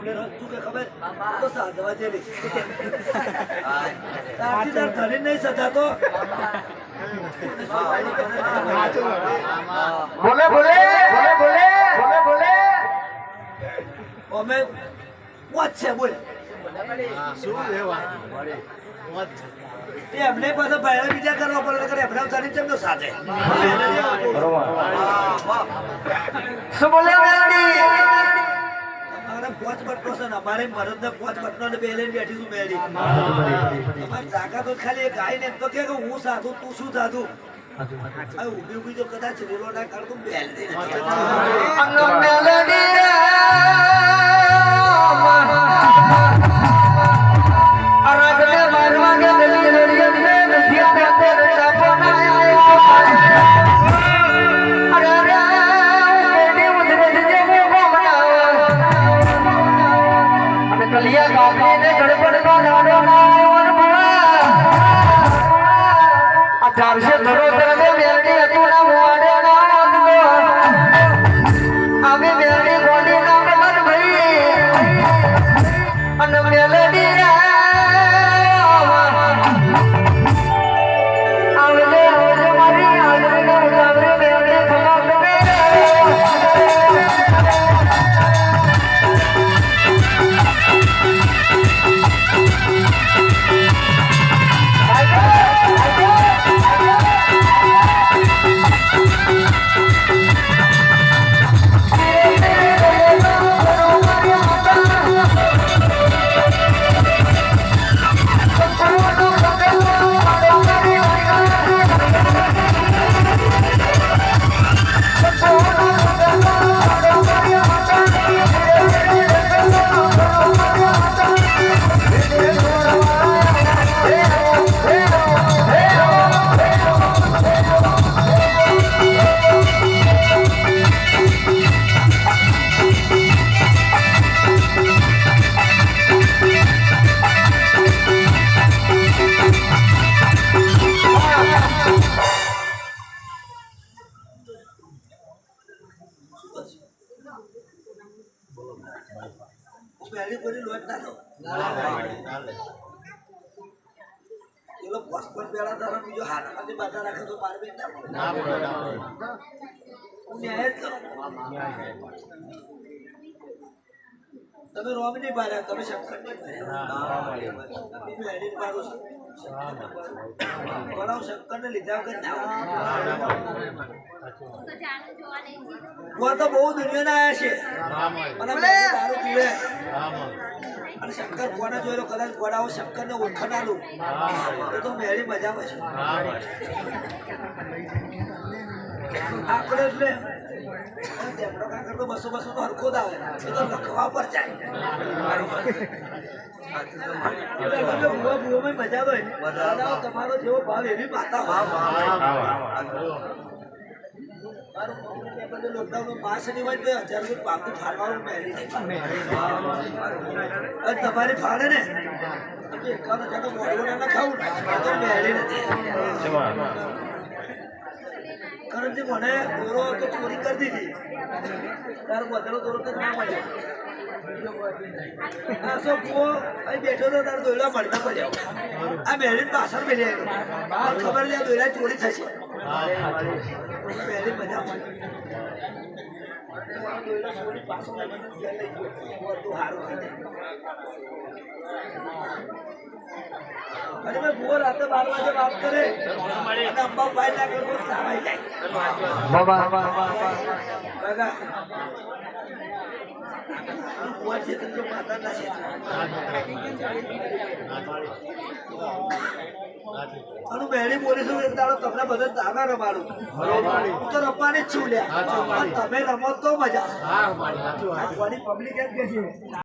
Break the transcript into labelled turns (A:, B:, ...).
A: તું કે ખબર તો સાધવા જેવી તારથી તાર ધરી નહીં સધાતો
B: બોલે બોલે બોલે બોલે બોલે બોલે
A: અમે વાત છે બોલ
C: શું લેવા
A: એમને પાછા ભાઈના બીજા કરવા પડે કરે એમને ધરી ચમનો સાથે
B: શું બોલે મેલડી
A: અમારે પોચ બટનો છે ને અમારે મરદને પોચ બટનો ને બે લઈને બેઠી છું મેળી અમારી તાકાત તો ખાલી એક ગાય ને એમ તો કે હું સાધુ તું શું સાધુ ઉભી ઉભી તો કદાચ રેલો ના કાઢતું બેલ દે
B: ચારશે ધરો ધરે મેલડી હતું ના મોડે ના આવી મેલડી ગોડી ના મન ભાઈ અને મેલડી આવલે આવલે મારી આવલે આવલે મેલડી ખમા કરે
A: મેળી કોઈ લોટ ના દો એલો પસ્પન પેલા તારા બીજો હાથમાંથી બાધા રાખે તો માર બેન ના પડે ન્યાય જ કરો તમે રોમ નહીં પાડ્યા તમે શંકર નહીં પાડ્યા મેળી પાડો છો બરાબર શંકર ને લીધા વગર ના તો બહુ દુનિયાના આયા છે અને દારૂ પીવે અને શંકર કોના જોયેલો કદાચ ગોડાઓ શંકર ને ઓળખનારું એ તો મેળી મજામાં છે આપણે એટલે તેમનો કાકર તો 200 તો હરખો જ આવે એ તો લખવા પર જાય મજા હોય તમારો જેવો ભાવ એવી માતા લોકડાઉન પાસ નહીં હોય તો 1000 રૂપિયા પાકું ફાળવાનું મેળી તમારી ફાળે ને એકાદ હજાર તો મોડું ના ખાવું તો મેળી નથી કરણજી મને દોરો તો ચોરી કરી દીધી તારો બદલો દોરો તો ના મળ્યો બેઠો તો તારો દોયલા મળતા પડ્યો આ મેળી પાછળ મેળી આવ્યો ખબર છે દોયલા ચોરી થશે મેળી મજા અરે મેં બહુ રાતે 12 વાગે વાત કરે અંબા ભાઈ ના કરો લાવાઈ જાય માતા મેળી બોલીશું એક દાડો તમને બધા તાગા રમાડું હું તો રમવાની જ છું લ્યા તમે રમો તો મજા પબ્લિક એમ કે છે